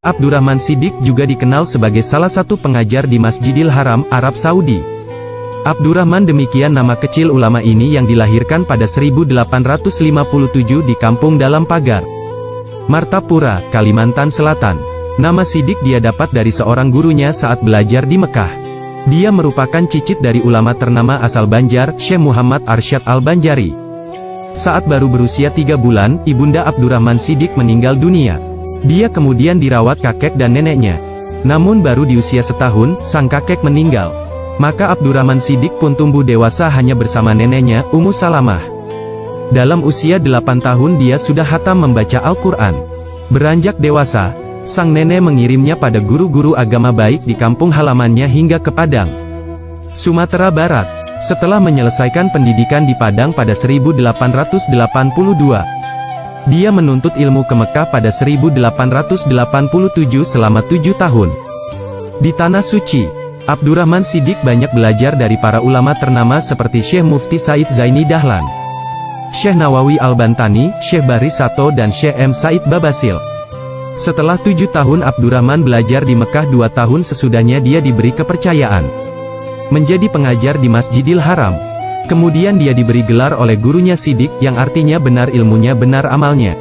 Abdurrahman Shiddiq juga dikenal sebagai salah satu pengajar di Masjidil Haram, Arab Saudi. Abdurrahman demikian nama kecil ulama ini yang dilahirkan pada 1857 di Kampung Dalam Pagar, Martapura, Kalimantan Selatan. Nama Shiddiq dia dapat dari seorang gurunya saat belajar di Mekah. Dia merupakan cicit dari ulama ternama asal Banjar, Syekh Muhammad Arsyad Al-Banjari. Saat baru berusia 3 bulan, ibunda Abdurrahman Shiddiq meninggal dunia. Dia kemudian dirawat kakek dan neneknya. Namun baru di usia setahun, sang kakek meninggal. Maka Abdurrahman Shiddiq pun tumbuh dewasa hanya bersama neneknya, Ummu Salamah. Dalam usia 8 tahun dia sudah khatam membaca Al-Quran. Beranjak dewasa, sang nenek mengirimnya pada guru-guru agama baik di kampung halamannya hingga ke Padang, Sumatera Barat. Setelah menyelesaikan pendidikan di Padang pada 1882, dia menuntut ilmu ke Mekah pada 1887 selama 7 tahun. Di Tanah Suci, Abdurrahman Shiddiq banyak belajar dari para ulama ternama seperti Syekh Mufti Said Zaini Dahlan, Syekh Nawawi Al-Bantani, Syekh Bahri Sato dan Syekh M. Said Babasil. Setelah 7 tahun Abdurrahman belajar di Mekah, 2 tahun sesudahnya dia diberi kepercayaan menjadi pengajar di Masjidil Haram. Kemudian dia diberi gelar oleh gurunya Shiddiq, yang artinya benar ilmunya benar amalnya.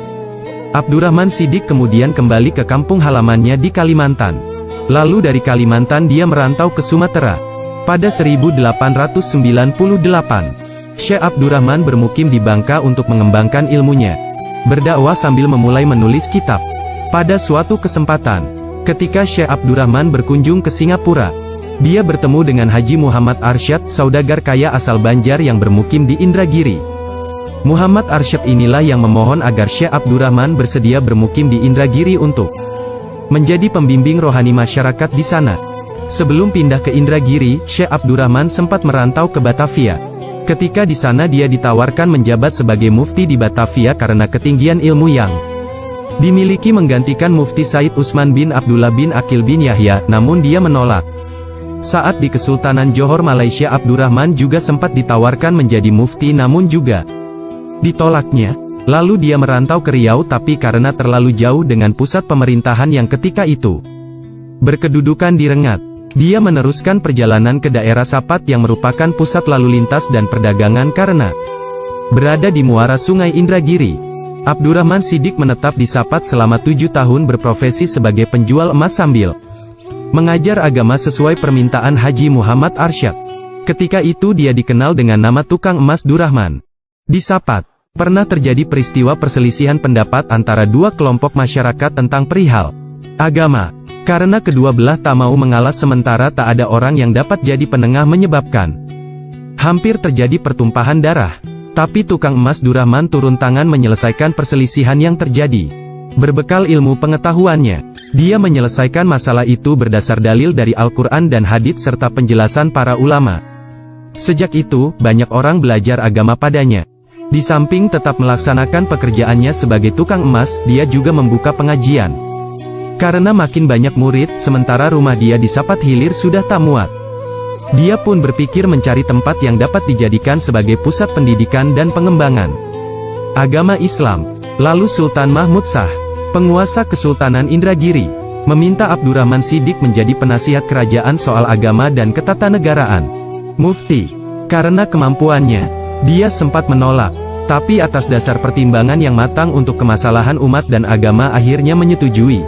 Abdurrahman Shiddiq kemudian kembali ke kampung halamannya di Kalimantan. Lalu dari Kalimantan dia merantau ke Sumatera. Pada 1898, Syekh Abdurrahman bermukim di Bangka untuk mengembangkan ilmunya, berdakwah sambil memulai menulis kitab. Pada suatu kesempatan, ketika Syekh Abdurrahman berkunjung ke Singapura, dia bertemu dengan Haji Muhammad Arsyad, saudagar kaya asal Banjar yang bermukim di Indragiri. Muhammad Arsyad inilah yang memohon agar Syekh Abdurrahman bersedia bermukim di Indragiri untuk menjadi pembimbing rohani masyarakat di sana. Sebelum pindah ke Indragiri, Syekh Abdurrahman sempat merantau ke Batavia. Ketika di sana dia ditawarkan menjabat sebagai mufti di Batavia karena ketinggian ilmu yang dimiliki menggantikan Mufti Said Usman bin Abdullah bin Akil bin Yahya, namun dia menolak. Saat di Kesultanan Johor Malaysia, Abdurrahman juga sempat ditawarkan menjadi mufti namun juga ditolaknya. Lalu dia merantau ke Riau, tapi karena terlalu jauh dengan pusat pemerintahan yang ketika itu berkedudukan di Rengat, dia meneruskan perjalanan ke daerah Sapat yang merupakan pusat lalu lintas dan perdagangan karena berada di muara Sungai Indragiri. Abdurrahman Shiddiq menetap di Sapat selama 7 tahun berprofesi sebagai penjual emas sambil mengajar agama sesuai permintaan Haji Muhammad Arsyad. Ketika itu dia dikenal dengan nama Tukang Emas Durrahman. Di Sapat, pernah terjadi peristiwa perselisihan pendapat antara dua kelompok masyarakat tentang perihal agama. Karena kedua belah tak mau mengalah, sementara tak ada orang yang dapat jadi penengah, menyebabkan hampir terjadi pertumpahan darah. Tapi Tukang Emas Durrahman turun tangan menyelesaikan perselisihan yang terjadi. Berbekal ilmu pengetahuannya, dia menyelesaikan masalah itu berdasar dalil dari Al-Quran dan hadits serta penjelasan para ulama. Sejak itu, banyak orang belajar agama padanya. Di samping tetap melaksanakan pekerjaannya sebagai tukang emas, dia juga membuka pengajian. Karena makin banyak murid, sementara rumah dia di Sapat Hilir sudah tak muat. Dia pun berpikir mencari tempat yang dapat dijadikan sebagai pusat pendidikan dan pengembangan agama Islam. Lalu Sultan Mahmud Shah, penguasa Kesultanan Indragiri, meminta Abdurrahman Shiddiq menjadi penasihat kerajaan soal agama dan ketatanegaraan. Mufti. Karena kemampuannya, dia sempat menolak. Tapi atas dasar pertimbangan yang matang untuk kemasalahan umat dan agama, akhirnya menyetujui.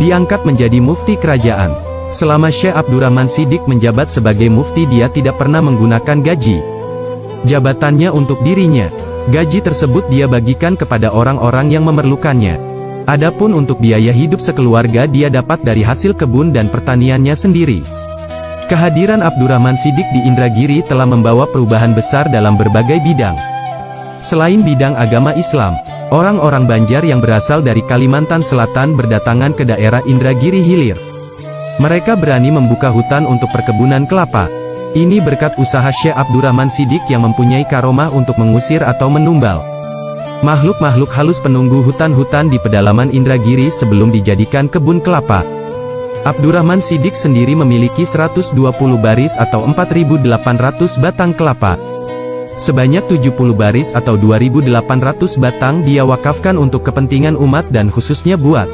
Diangkat menjadi mufti kerajaan. Selama Syekh Abdurrahman Shiddiq menjabat sebagai mufti, dia tidak pernah menggunakan gaji jabatannya untuk dirinya. Gaji tersebut dia bagikan kepada orang-orang yang memerlukannya. Adapun untuk biaya hidup sekeluarga dia dapat dari hasil kebun dan pertaniannya sendiri. Kehadiran Abdurrahman Shiddiq di Indragiri telah membawa perubahan besar dalam berbagai bidang. Selain bidang agama Islam, orang-orang Banjar yang berasal dari Kalimantan Selatan berdatangan ke daerah Indragiri Hilir. Mereka berani membuka hutan untuk perkebunan kelapa. Ini berkat usaha Syekh Abdurrahman Shiddiq yang mempunyai karomah untuk mengusir atau menumbal makhluk-makhluk halus penunggu hutan-hutan di pedalaman Indragiri sebelum dijadikan kebun kelapa. Abdurrahman Shiddiq sendiri memiliki 120 baris atau 4.800 batang kelapa. Sebanyak 70 baris atau 2.800 batang dia wakafkan untuk kepentingan umat dan khususnya buat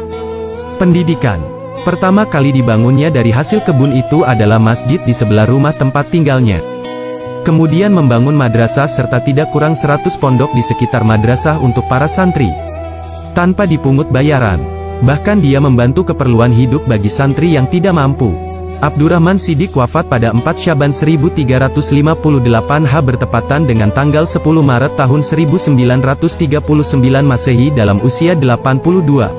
Pendidikan. Pertama kali dibangunnya dari hasil kebun itu adalah masjid di sebelah rumah tempat tinggalnya. Kemudian membangun madrasah serta tidak kurang 100 pondok di sekitar madrasah untuk para santri. Tanpa dipungut bayaran. Bahkan dia membantu keperluan hidup bagi santri yang tidak mampu. Abdurrahman Shiddiq wafat pada 4 Syaban 1358 bertepatan dengan tanggal 10 Maret tahun 1939 Masehi dalam usia 82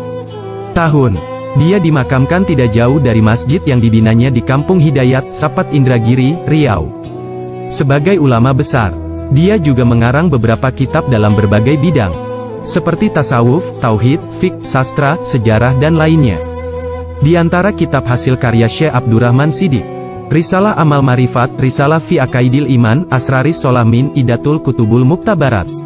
tahun. Dia dimakamkan tidak jauh dari masjid yang dibinanya di Kampung Hidayat, Sapat Indragiri, Riau. Sebagai ulama besar, dia juga mengarang beberapa kitab dalam berbagai bidang, seperti tasawuf, tauhid, fiqh, sastra, sejarah dan lainnya. Di antara kitab hasil karya Syekh Abdurrahman Shiddiq, Risalah Amal Marifat, Risalah Fi Aqaidil Iman, Asraris Solamin, Idatul Kutubul Muktabarat.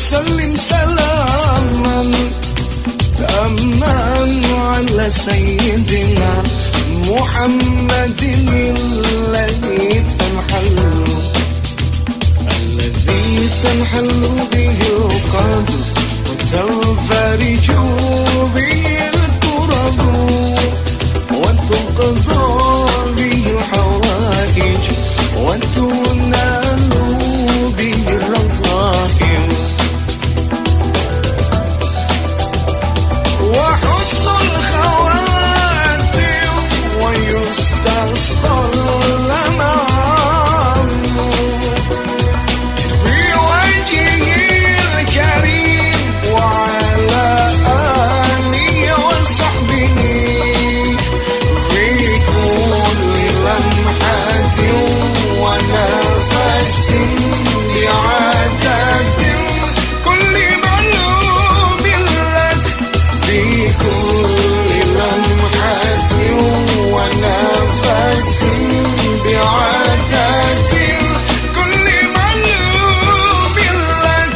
وسلم سلاما تاما على سيدنا محمد الذي تنحل به القلب وتنفرج به الكرب وتقضى به الحوائج وتنال به الرغائب وحسن الخواتم ويستسقى الغمام بوجهه الكريم وعلى آله وصحبه في كل لمحة ونفس بعدد كل مطلوب لك في كل لمحة ونفس بعدد كل مطلوب لك.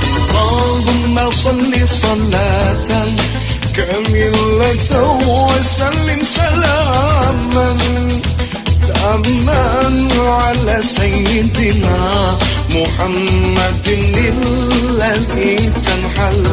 اللهم صل صلاة كاملة وسلم سلاما تاما على سيدنا محمد الذي تنحل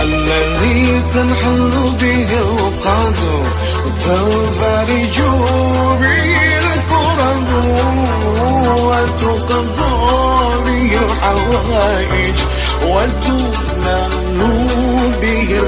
الذي تنحل به القدر وتنفرج به الكرب وتقضى به الحوائج وتنال به